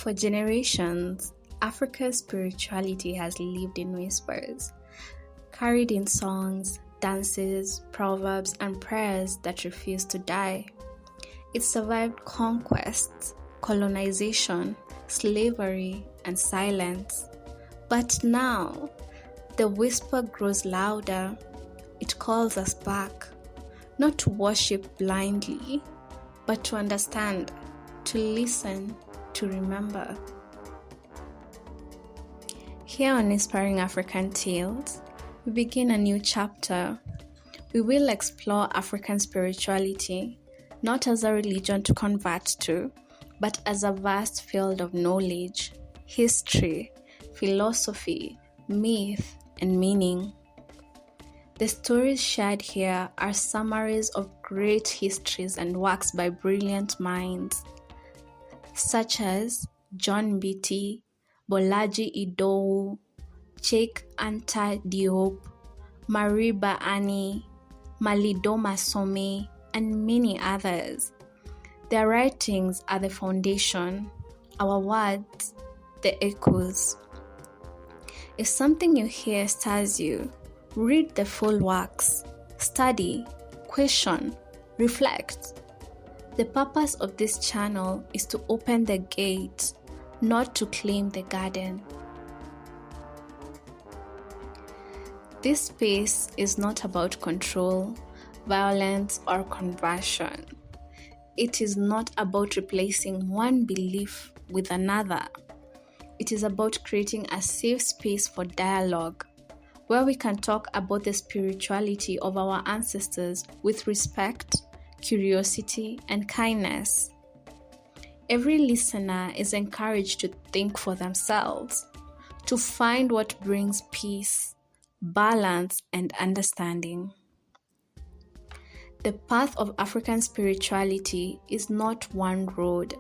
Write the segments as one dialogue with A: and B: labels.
A: For generations, Africa's spirituality has lived in whispers, carried in songs, dances, proverbs, and prayers that refuse to die. It survived conquests, colonization, slavery, and silence. But now, the whisper grows louder. It calls us back, not to worship blindly, but to understand, to listen, to remember. Here on Inspiring African Tales, we begin a new chapter. We will explore African spirituality, not as a religion to convert to, but as a vast field of knowledge, history, philosophy, myth, and meaning. The stories shared here are summaries of great histories and works by brilliant minds, such as John Mbiti, Bolaji Idowu, Cheikh Anta Diop, Mariba Ani, Malido Masome, and many others. Their writings are the foundation, our words, the echoes. If something you hear stirs you, read the full works, study, question, reflect. The purpose of this channel is to open the gate, not to claim the garden. This space is not about control, violence, or conversion. It is not about replacing one belief with another. It is about creating a safe space for dialogue, where we can talk about the spirituality of our ancestors with respect, curiosity, and kindness. Every listener is encouraged to think for themselves, to find what brings peace, balance, and understanding. The path of African spirituality is not one road.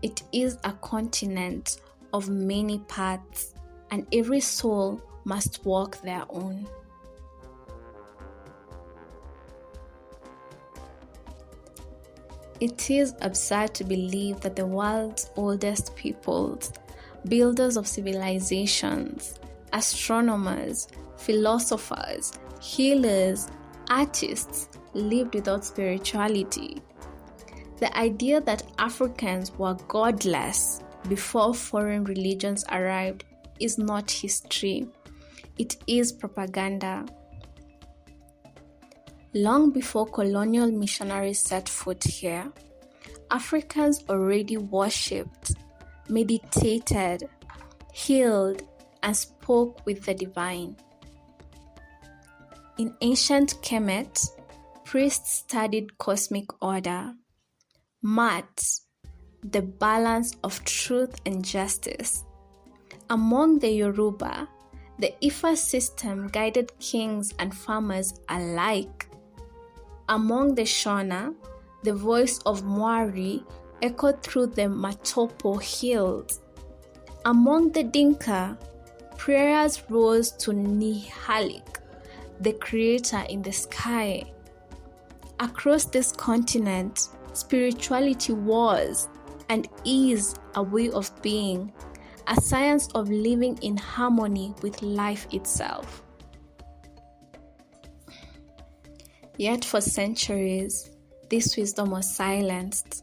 A: It is a continent of many paths, and every soul must walk their own. It is absurd to believe that the world's oldest peoples, builders of civilizations, astronomers, philosophers, healers, artists, lived without spirituality. The idea that Africans were godless before foreign religions arrived is not history. It is propaganda. Long before colonial missionaries set foot here, Africans already worshipped, meditated, healed, and spoke with the divine. In ancient Kemet, priests studied cosmic order, maths, the balance of truth and justice. Among the Yoruba, the Ifa system guided kings and farmers alike. Among the Shona, the voice of Mwari echoed through the Matopo hills. Among the Dinka, prayers rose to Nihalik, the creator in the sky. Across this continent, spirituality was and is a way of being, a science of living in harmony with life itself. Yet for centuries, this wisdom was silenced.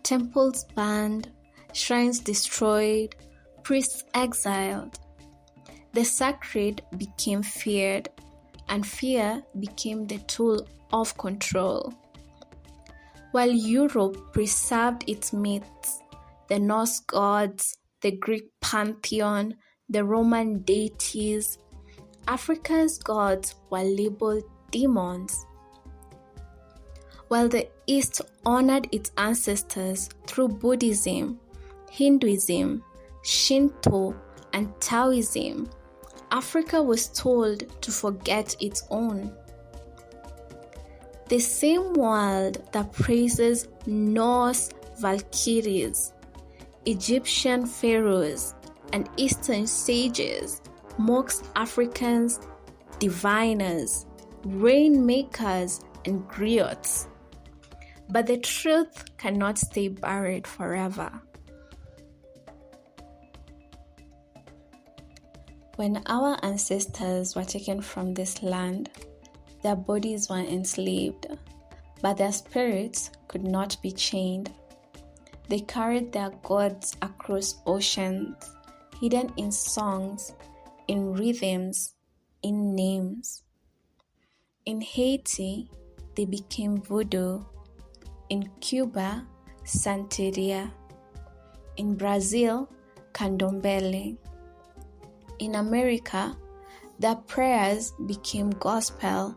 A: Temples burned, shrines destroyed, priests exiled. The sacred became feared, and fear became the tool of control. While Europe preserved its myths, the Norse gods, the Greek pantheon, the Roman deities, Africa's gods were labeled demons. While the East honored its ancestors through Buddhism, Hinduism, Shinto, and Taoism, Africa was told to forget its own. The same world that praises Norse Valkyries, Egyptian pharaohs, and Eastern sages mocks Africans, diviners, rainmakers, and griots. But the truth cannot stay buried forever. When our ancestors were taken from this land, their bodies were enslaved, but their spirits could not be chained. They carried their gods across oceans, hidden in songs, in rhythms, in names. In Haiti, they became voodoo. In Cuba, Santeria. In Brazil, Candomblé. In America, their prayers became gospel.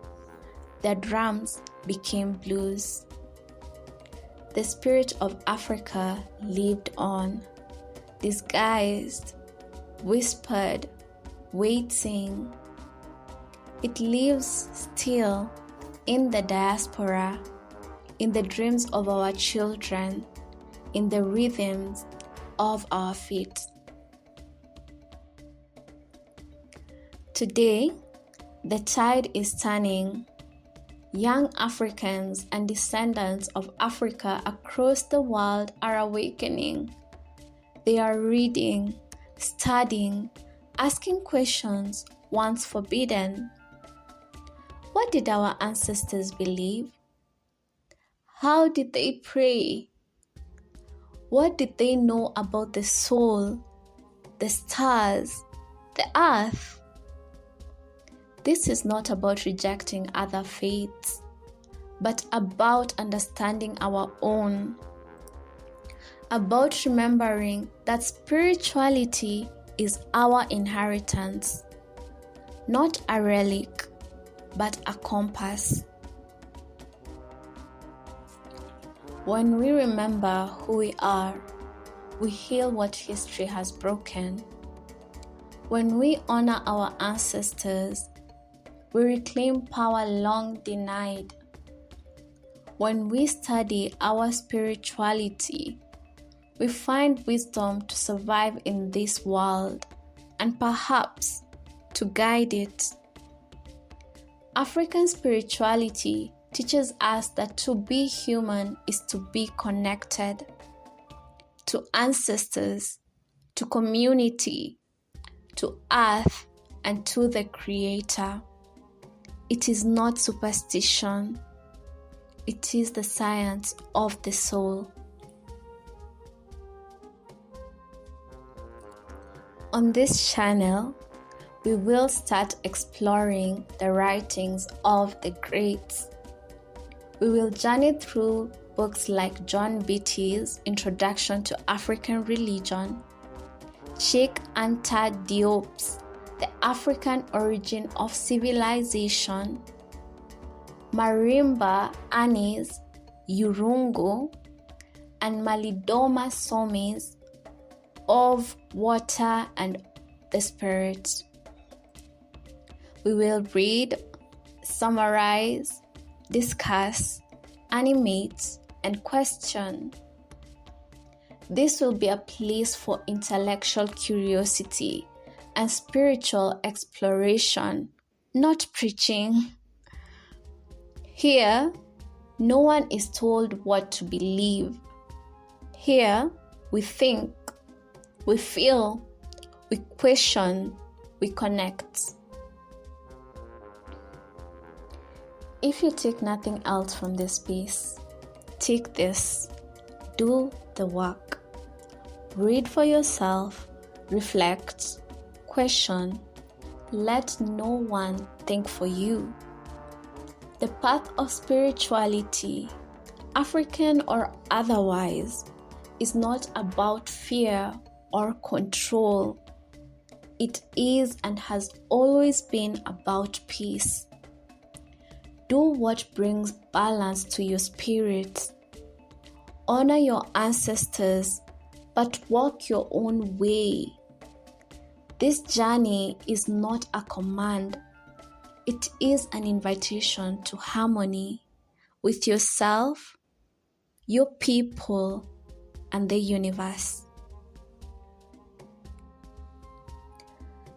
A: Their drums became blues. The spirit of Africa lived on, disguised, whispered, waiting. It lives still in the diaspora, in the dreams of our children, in the rhythms of our feet. Today, the tide is turning. Young Africans and descendants of Africa across the world are awakening. They are reading, studying, asking questions once forbidden. What did our ancestors believe? How did they pray? What did they know about the soul, the stars, the earth? This is not about rejecting other faiths, but about understanding our own. About remembering that spirituality is our inheritance, not a relic, but a compass. When we remember who we are, we heal what history has broken. When we honor our ancestors, we reclaim power long denied. When we study our spirituality, we find wisdom to survive in this world and perhaps to guide it. African spirituality teaches us that to be human is to be connected to ancestors, to community, to earth, and to the Creator. It is not superstition. It is the science of the soul. On this channel, we will start exploring the writings of the greats. We will journey through books like John Beatty's Introduction to African Religion, Cheikh Anta Diop's The African Origin of Civilization, Marimba Ani's Urungu, and Malidoma Somi's Of Water and the Spirit. We will read, summarize, discuss, animate, and question. This will be a place for intellectual curiosity and spiritual exploration, not preaching. Here, no one is told what to believe. Here, we think, we feel, we question, we connect. If you take nothing else from this piece, take this. Do the work. Read for yourself, reflect, question. Let no one think for you. The path of spirituality, African or otherwise, is not about fear or control. It is and has always been about peace. Do what brings balance to your spirit. Honor your ancestors, but walk your own way. This journey is not a command. It is an invitation to harmony with yourself, your people, and the universe.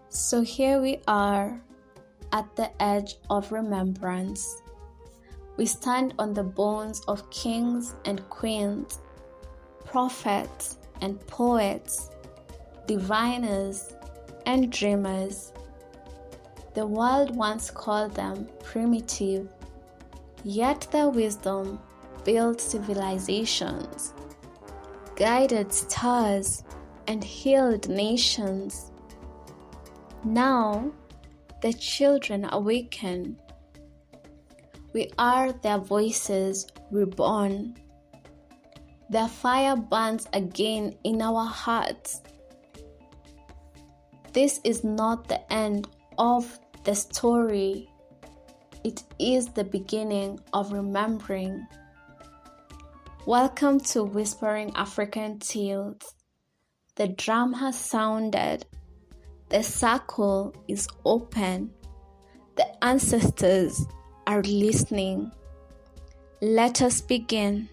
A: So here we are at the edge of remembrance. We stand on the bones of kings and queens, prophets and poets, diviners and dreamers. The world once called them primitive, yet their wisdom built civilizations, guided stars, and healed nations. Now, the children awaken. We are their voices reborn. Their fire burns again in our hearts. This is not the end of the story. It is the beginning of remembering. Welcome to Whispering African Tales. The drum has sounded. The circle is open. The ancestors are listening. Let us begin.